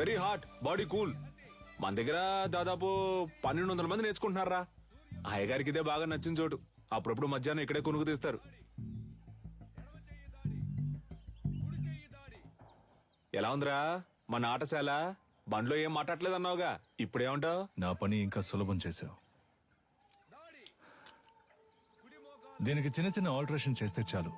Very hot, body cool. మన దగ్గర దాదాపు 1200 మంది నేర్చుకుంటున్నారా. అయ్యగారికి ఇదే బాగా నచ్చిన చోటు. అప్పుడప్పుడు మధ్యాహ్నం ఇక్కడే కొనుక్కు తీస్తారు. ఎలా ఉందిరా మన ఆటశాల? బండ్లో ఏం మాట్లాడలేదు అన్నావుగా, ఇప్పుడేమంటావు? నా పని ఇంకా సులభం చేశావు. దీనికి చిన్న చిన్న ఆల్టరేషన్ చేస్తే చాలు.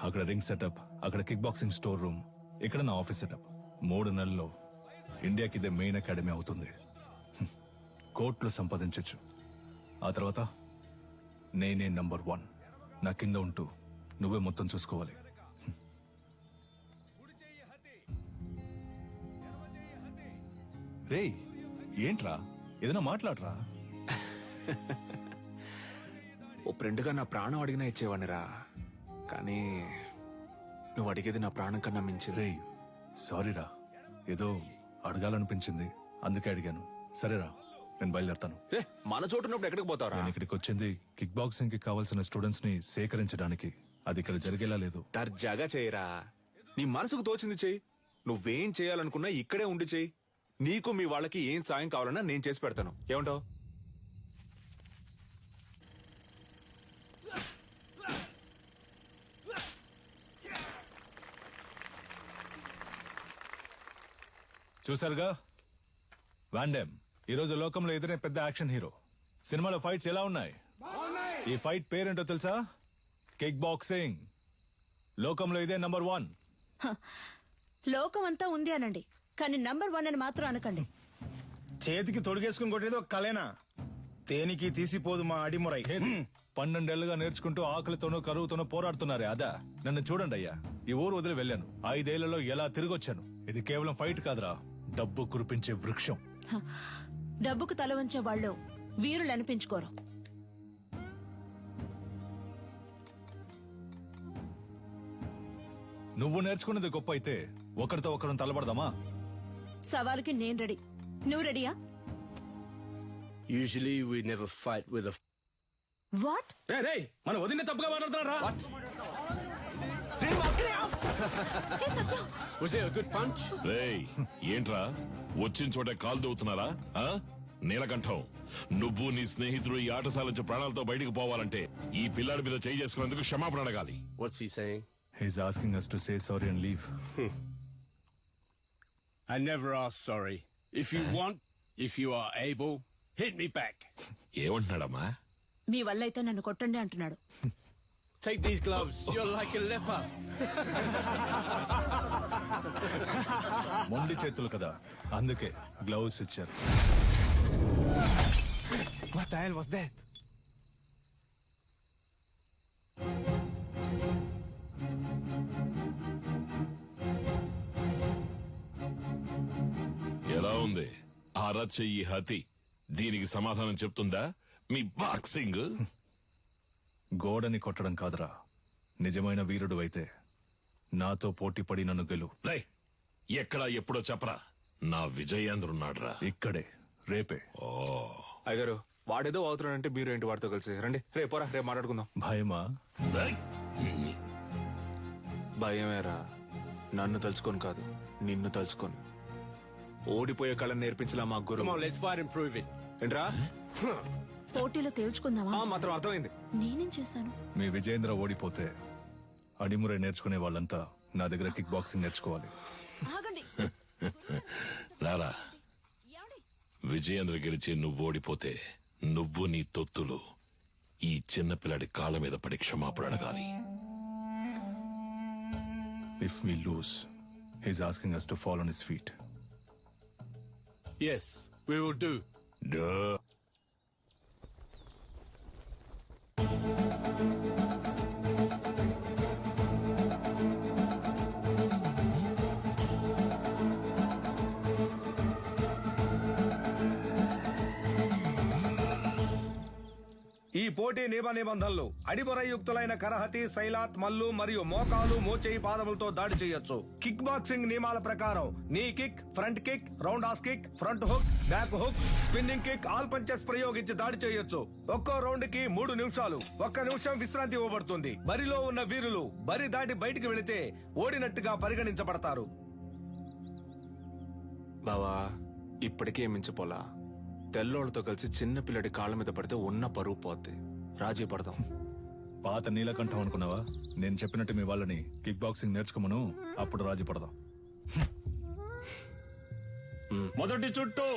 అక్కడ రింగ్ సెటప్, అక్కడ కిక్ బాక్సింగ్ స్టోర్ రూమ్, ఇక్కడ నా ఆఫీస్ సెటప్. 3 నెలల్లో ఇండియాకి ఇదే మెయిన్ అకాడమీ అవుతుంది. కోట్లు సంపాదించచ్చు. ఆ తర్వాత నేనే నంబర్ 1. నా కింద ఉంటూ నువ్వే మొత్తం చూసుకోవాలి. రేయ్, ఏంట్రా, ఏదైనా మాట్లాడరా. ఓ ఫ్రెండ్గా నా ప్రాణం అడిగినా ఇచ్చేవాడినిరా, కానీ నువ్వు అడిగేది నా ప్రాణం కన్నా మించి. రేయ్, సారీరా, ఏదో అడగాలనిపించింది అందుకే అడిగాను. సరేరా, నేను బయలుదేరతాను. మన చోటు ఉన్నప్పుడు ఎక్కడికి పోతావురా? నేను ఇక్కడికి వచ్చింది కిక్ బాక్సింగ్ కి కావాల్సిన స్టూడెంట్స్ ని సేకరించడానికి. అది ఇక్కడ జరిగేలా లేదు. దర్జాగా చేయరా, నీ మనసుకు తోచింది చెయ్యి. నువ్వేం చేయాలనుకున్నా ఇక్కడే ఉండి చెయ్యి. నీకు మీ వాళ్ళకి ఏం సాయం కావాలన్నా నేను చేసి పెడతాను. ఏమంటావు? చూసారుగా, వాండెమ్ ఈరోజు లోకంలో ఎదురే పెద్ద యాక్షన్ హీరో. సినిమాలో ఫైట్స్ ఎలా ఉన్నాయి? ఈ ఫైట్ పేరేంటో తెలుసా? Kick boxing. లోకంలో ఇదే నంబర్ 1. లోకం అంతా ఉంది అనండి, కానీ నంబర్ 1 అని మాత్రం అనకండి. చేతికి తొడిగేసుకుని కొట్టేది ఒక కలేనా? తేనికి తీసిపోదు మా అడిమురై. 12 ఏళ్లుగా నేర్చుకుంటూ ఆకలితోనో కరువుతోనో పోరాడుతున్నారే అదా? నన్ను చూడండి అయ్యా, ఈ ఊరు వదిలి వెళ్ళాను. 5 ఏళ్లలో ఎలా తిరిగొచ్చాను. ఇది కేవలం ఫైట్ కాదురా, డబ్బు కురిపించే వృక్షం. డబ్బుకు తల వంచే వాళ్ళు వీరులు అనిపించుకోరు. నువ్వు నేర్చుకున్నది గొప్ప అయితే ఒకరితో ఒకరిని తలబడదామా? సవాలుకి నేను రెడీ. నువ్వు రెడీయా? Usually we never fight with a... what? మన వదిన తప్పుగా మాట్లాడుతున్నారా? Was it a good punch? రేయ్, ఏంట్రా వచ్చిన చోట కాలు దవ్వుతున్నారా? నీలకంఠం, నువ్వు నీ స్నేహితుడు ఈ ఆటశాల నుంచి ప్రాణాలతో బయటకు పోవాలంటే ఈ పిల్లాడి మీద చేయి చేసుకున్నందుకు క్షమాపణ అడగాలి. What's he saying? He's asking us to say sorry and leave. I never ask sorry. If you want, if you are able, hit me back. ఏమంటున్నాడమ్మా? మీ వల్ల అయితే నన్ను కొట్టండి అంటున్నాడు. Take these gloves. You're like a leper. మొండి చేతులు కదా, అందుకే gloves ఇచ్చారు. What the hell was that? ఎలా ఉంది అరచెయ్యి హతి? దీనికి సమాధానం చెప్తుందా మీ బాక్సింగ్? గోడని కొట్టడం కాదురా, నిజమైన వీరుడు అయితే నాతో పోటీ పడి నన్ను గెలు. రే, ఎక్కడా ఎప్పుడో చెప్పరా, నా విజయేంద్రున్నాడ్రా ఇక్కడే, రేపే. అయ్యగారు, వాడేదో అవుతున్నాడంటే మీరు ఏంటి వాడితో కలిసి? రండి, రేపోరా, రేపు మాట్లాడుకుందాం. భయమా? రేయ్, భయమేరా, నన్ను తలుచుకొని కాదు, నిన్ను తలుచుకొని. ఓడిపోయే కళను నేర్పించలా మా గురు. Come on, let's fight and prove it. ఏంట్రా? పోటీలో తేల్చుకుందామా? మాత్రం అర్థమైంది. నేనేం చేశాను? మీ విజయేంద్ర ఓడిపోతే అడిమురే నేర్చుకునే వాళ్ళంతా నా దగ్గర కిక్ బాక్సింగ్ నేర్చుకోవాలి. ఆగండి. రారా, విజయేంద్ర గెలిచి నువ్వు ఓడిపోతే నువ్వు నీ తొత్తులు ఈ చిన్నపిల్లాడి కాళ్ళ మీద పడి క్షమాపణ అడగాలి. If we lose, he's asking us to fall on his feet. Yes, we will do. Duh. ఈ పోటీ నియమ నిబంధనలు: అడిమురయుక్తులైన కరహతి, శైలాత్, మల్లు మరియు మోకాలు, మోచేయి, పాదములతో దాడి చేయొచ్చు. కిక్ బాక్సింగ్ నియమాల ప్రకారం నీ kick, front kick, round has kick, front hook, back hook, spinning kick, all punches ప్రయోగించి దాడి చేయొచ్చు. ఒక్కో రౌండ్ కి 3 నిమిషాలు. 1 నిమిషం విశ్రాంతి ఇవ్వబడుతుంది. బరిలో ఉన్న వీరులు బరి దాటి బయటికి వెళితే ఓడినట్టుగా పరిగణించబడతారు. బావా ఇప్పటికే మించిపోలా. తెల్లోళ్ళతో కలిసి చిన్న పిల్లడి కాళ్ళ మీద పడితే ఉన్న పరువు పోద్ది. రాజీ పడదాం. పాత నీలకంఠం అనుకున్నావా? నేను చెప్పినట్టు మీ వాళ్ళని కిక్ బాక్సింగ్ నేర్చుకోమను, అప్పుడు రాజీ పడదాం. మొదటి చుట్టూ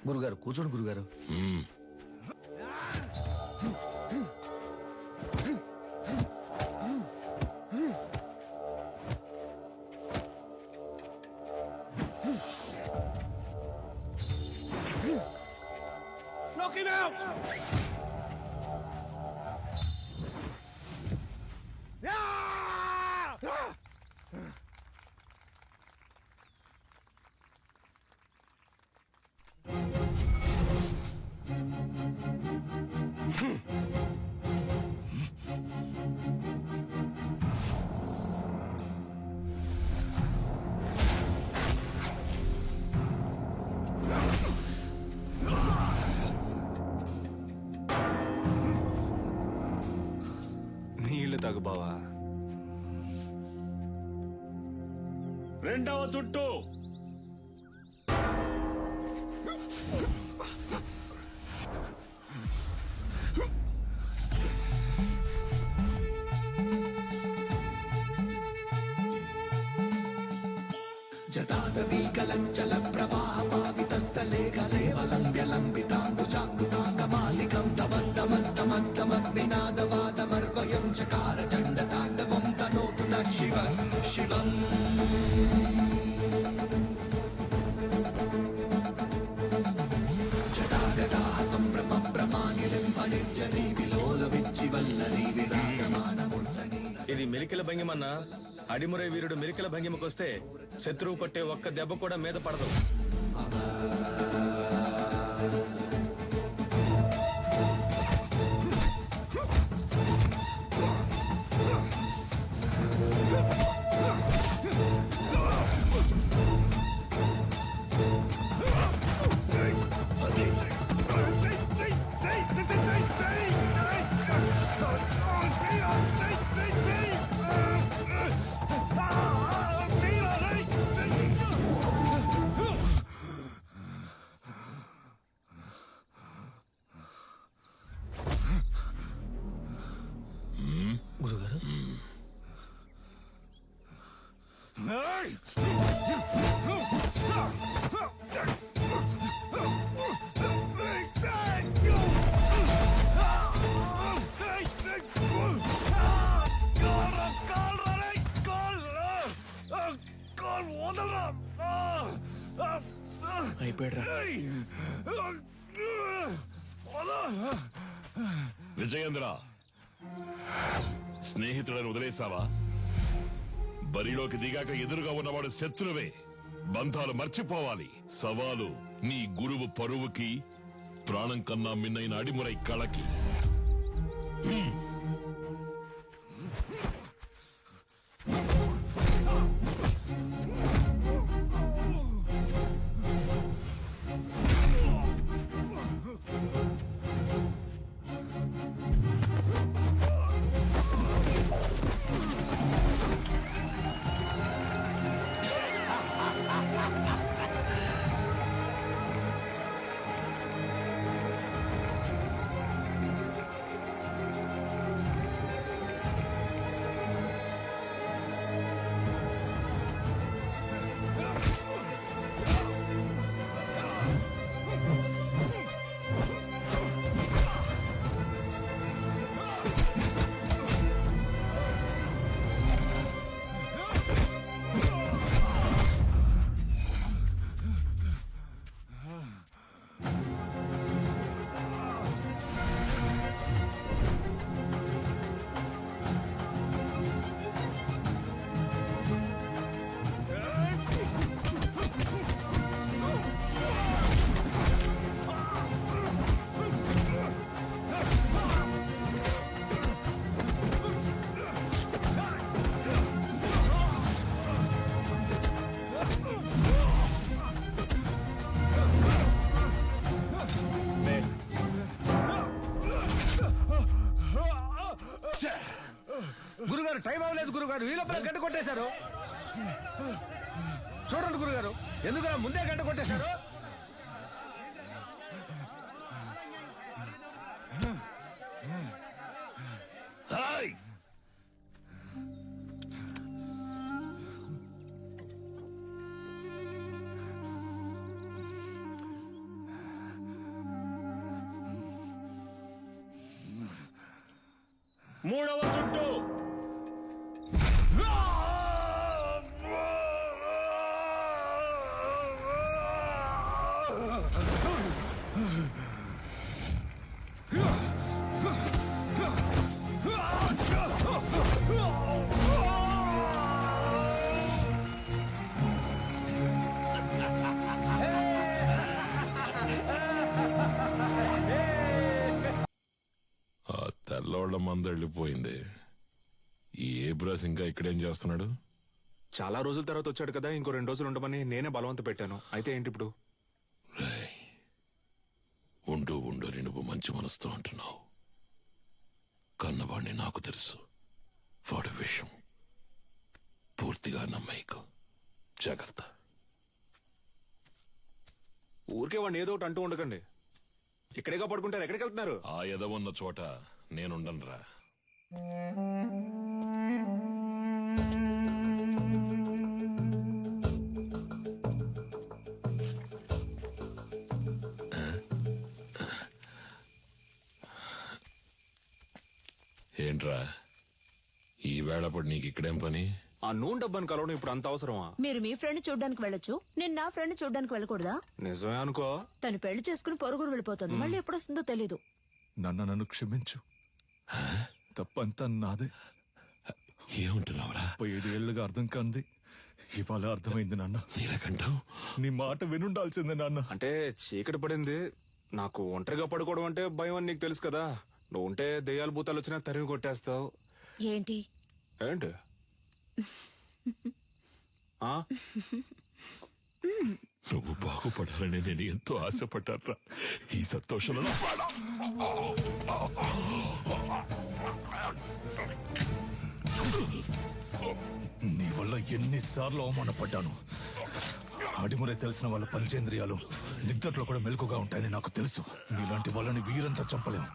గురుగారు కూర్చోండి గురుగారు. Knock him out! నీళ్లు తాగు బావా. రెండవ చుట్టూ ఇది మెలికల భంగిమన్నా. అడిమురై వీరుడు మెలికల భంగిమకొస్తే శత్రువు కొట్టే ఒక్క దెబ్బ కూడా మీద పడదు. విజయేంద్ర, స్నేహితులను వదిలేసావా? బరిలోకి దిగాక ఎదురుగా ఉన్నవాడు శత్రువే. బంధాలు మర్చిపోవాలి. సవాలు నీ గురువు పరువుకి, ప్రాణం కన్నా మిన్నైన అడిమురై కళకి. గురుగారు టైం అవ్వలేదు గురుగారు, ఈ లోపల గంట కొట్టేశారు. చూడండి గురుగారు, ఎందుకలా ముందే గంట కొట్టేశారు? హాయ్! మూడవ చుట్టూ ఆ తెల్లోళ్ల మంద వెళ్ళిపోయింది. ఈ ఏబ్రాస్ ఇంకా ఇక్కడేం చేస్తున్నాడు? చాలా రోజుల తర్వాత వచ్చాడు కదా, ఇంకో 2 రోజులు ఉండమని నేనే బలవంత పెట్టాను. అయితే ఏంటి ఇప్పుడు? రేయ్, ఉండు ఉండు నువ్వు మంచి మనసుతో అంటున్నావు. కన్నవాణ్ణి నాకు తెలుసు. వాడి విషయం పూర్తిగా నమ్మేకు. జాగ్రత్త. ఊరికే వాడిని ఏదో ఒకటి అంటూ ఉండకండి. ఇక్కడేగా పడుకుంటారు, ఎక్కడికి వెళ్తున్నారు? ఆ ఎదవున్న చోట నేనుండనురా. ఏంట్రా ఈ వేళప్పుడు నీకు ఇక్కడేం పని? ఆ నూనె డబ్బాను కలవడం ఇప్పుడు అంత అవసరమా? మీరు మీ ఫ్రెండ్ చూడ్డానికి వెళ్ళొచ్చు, నేను నా ఫ్రెండ్ చూడ్డానికి వెళ్ళకూడదా? నిజమే అనుకో. తను పెళ్లి చేసుకుని పొరుగురు వెళ్ళిపోతుంది, మళ్ళీ ఎప్పుడు వస్తుందో తెలీదు. నన్ను క్షమించు. తప్పంతా నాదే. ఏమంటున్నావురా? 5 ఏళ్లుగా అర్థం కాంది ఇవాళ అర్థమైంది నాన్న. నీలకంఠం, నీ మాట వినుండాల్సిందే నాన్న. అంటే చీకటి పడింది, నాకు ఒంటరిగా పడుకోవడం అంటే భయం అని నీకు తెలుసు కదా. నువ్వు ఉంటే దెయ్యాలు భూతాలు వచ్చినా తరిమి కొట్టేస్తావు. ఏంటి? ఏంటి? ఆ? నువ్వు బాగుపడాలని నేను ఎంతో ఆశపడ్డారా. ఈ సంతోషంలో నీ వల్ల ఎన్నిసార్లు అవమానపడ్డాను. అడిమురే తెలిసిన వాళ్ళ పంచేంద్రియాలు నిద్రలో కూడా మెలకుగా ఉంటాయని నాకు తెలుసు. నీలాంటి వాళ్ళని వీరంతా చంపలేం,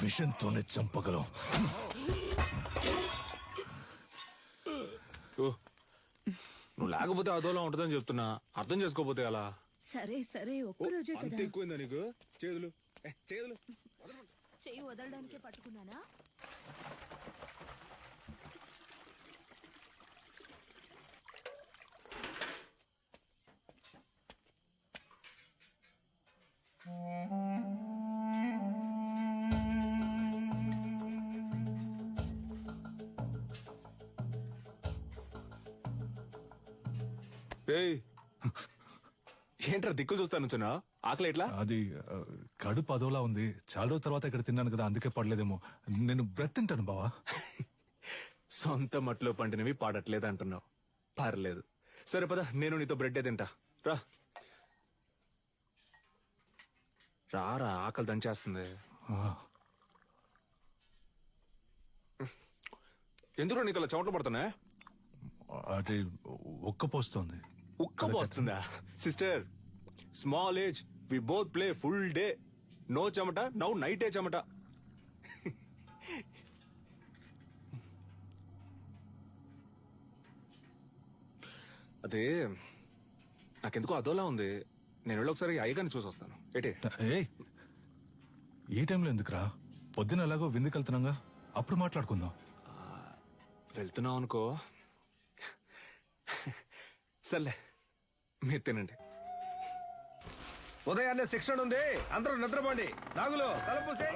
విషంతోనే చంపగలం. ఓ, నువ్వు లేకపోతే అదోలా ఉంటుందని చెప్తున్నా, అర్థం చేసుకోపోతే అలా. సరే సరే, ఒక్కరోజే అంత కదా. ఎక్కువైందా నీకు? చేతులు చేతులు చెయ్యి వదలడానికే పట్టుకున్నానా? ఏయ్, ఏంట్రా దిక్కులు చూస్తాను చిన్న? ఆకలి ఎట్లా? అది కడుపు అదోలా ఉంది. చాలా రోజుల తర్వాత ఇక్కడ తిన్నాను కదా, అందుకే పడలేదేమో. నేను బ్రెడ్ తింటాను బావా. సొంత మట్లో పండినవి పాడట్లేదు అంటున్నావు. పర్లేదు, సరే పద, నేను నీతో బ్రెడ్డే తింటా. రా రారా, ఆకలి దంచేస్తుంది. ఎందుకు నీకు అలా చెమటలు పడుతున్నా? అది ఉక్కపోస్తోంది. ఉక్క పోస్తుందా? Sister, small age, we both play full day. No చెమట, నౌ నైటే చెమట. అదే నాకెందుకో అదోలా ఉంది. నేను వెళ్ళి ఒకసారి అయ్యగారిని చూసి వస్తాను. ఏటే? ఏయ్, ఈ టైంలో ఎందుకురా? పొద్దున ఎలాగో విందుకు వెళ్తున్నాగా, అప్పుడు మాట్లాడుకుందాం. వెళ్తున్నావు అనుకో. సర్లే, మీరు తినండి. ఉదయాన్నే శిక్షణ ఉంది, అందరూ నిద్రపోండి. నాగులు తలుపు సే.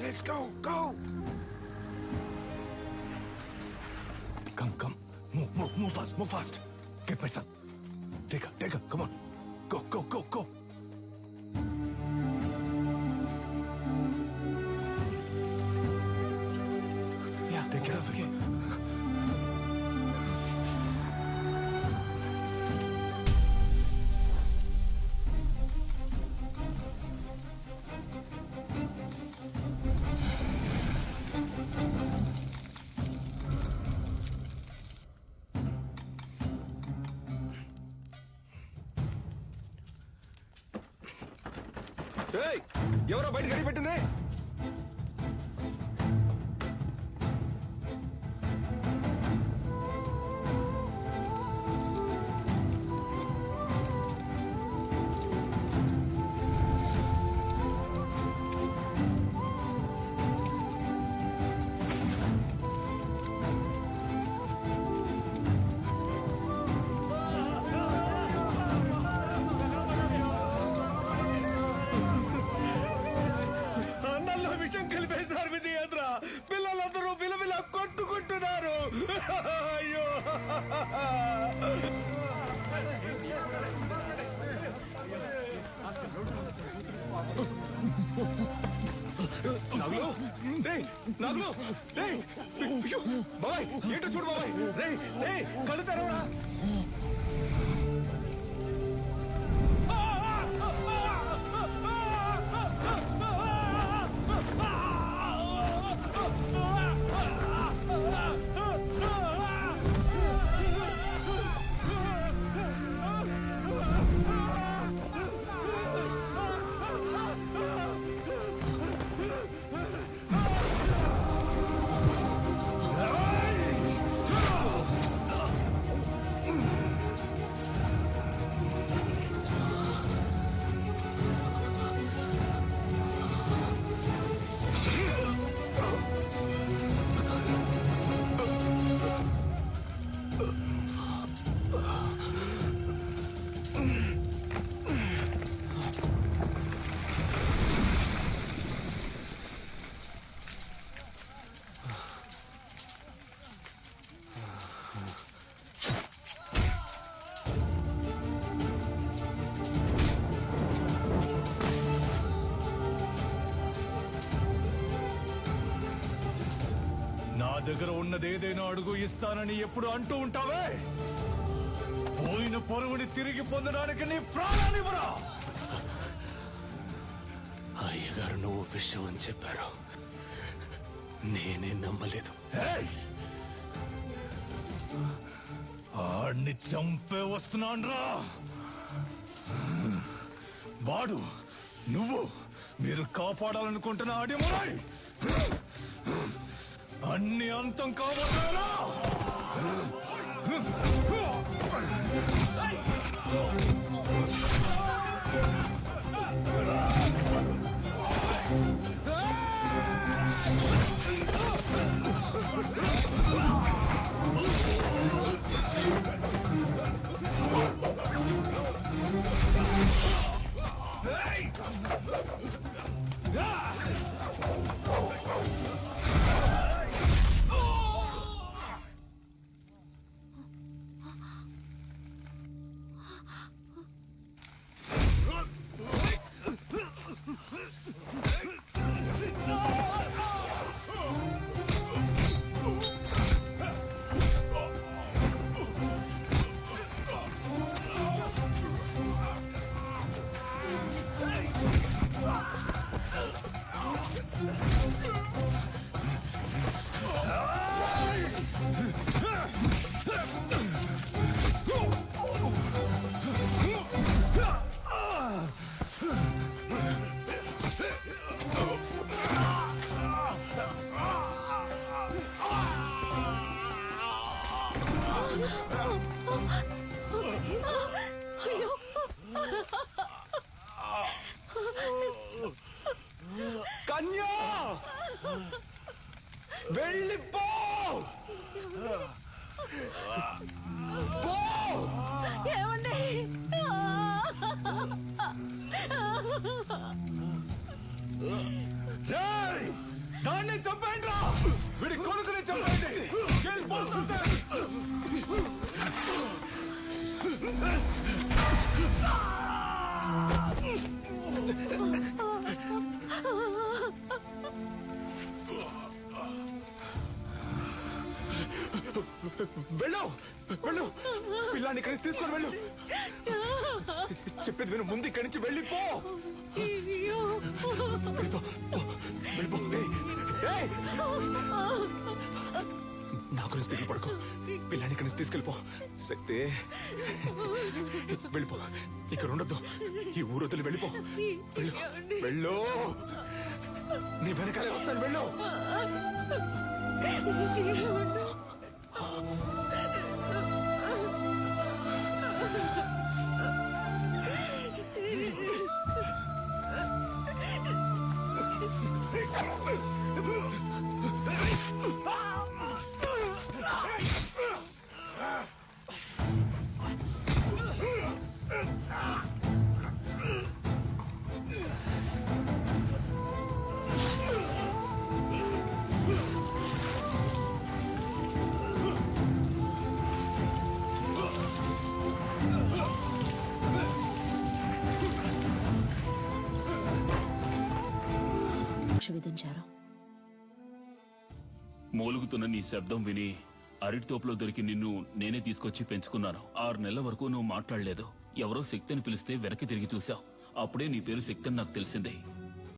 let's go, go. Come. Move fast. Get my son. Take her. Come on. Go. Yeah, take care of it. ఏయ్, ఎవరో బయట గడి పెట్టింది? అన్నల్లో విషం కలిపేశారు విజయేంద్ర. పిల్లలందరూ విలవిల కొట్టుకుంటున్నారు. అయ్యో, నాగులు, రేయ్, నాగులు, రేయ్, అయ్యో, బాబాయ్, ఏంటో చూడు బాబాయ్. రేయ్, కళ్ళు తెరవరా. నా దగ్గర ఉన్నది ఏదైనా అడుగు ఇస్తానని ఎప్పుడు అంటూ ఉంటావే. పోయిన పొరుగుని తిరిగి పొందడానికి నీ ప్రాణానివ్వరా. అయ్యగారు నువ్వు విషయం అని చెప్పారు, నేనే నమ్మలేదు. ఏయ్! ఆడిని చంపే వస్తున్నాన్రా. వాడు నువ్వు మీరు కాపాడాలనుకుంటున్న ఆడిమురాయ్ అన్ని అంతం కావాలా? అయ్యో, కన్యా, వెళ్ళిపో. ఏమండి? Hey! వెళ్ళు వెళ్ళు పిల్లాన్ని ఇక్కడి నుంచి తీసుకొని వెళ్ళు చెప్పేది విను ముందు ఇక్కడి నుంచి వెళ్ళిపో వెళ్ళిపో వెళ్ళిపో ఏయ్! నా గురించి దిగులు పడుకో పిల్లాన్ని ఇక్కడి నుంచి తీసుకెళ్ళిపో శక్తి వెళ్ళిపో ఇక్కడ ఉండొద్దు ఈ ఊరు వదిలి వెళ్ళిపో వెళ్ళు వెళ్ళు నీ వెనకాలే వస్తాను వెళ్ళు శిక్ష విధించారు. మూలుగుతున్న నీ శబ్దం విని అరటి తోపులో దొరికి నిన్ను నేనే తీసుకొచ్చి పెంచుకున్నాను. 6 నెలల వరకు నువ్వు మాట్లాడలేదు. ఎవరో శక్తిని పిలిస్తే వెనక్కి తిరిగి చూశావు. అప్పుడే నీ పేరు శక్తి అని నాకు తెలిసింది.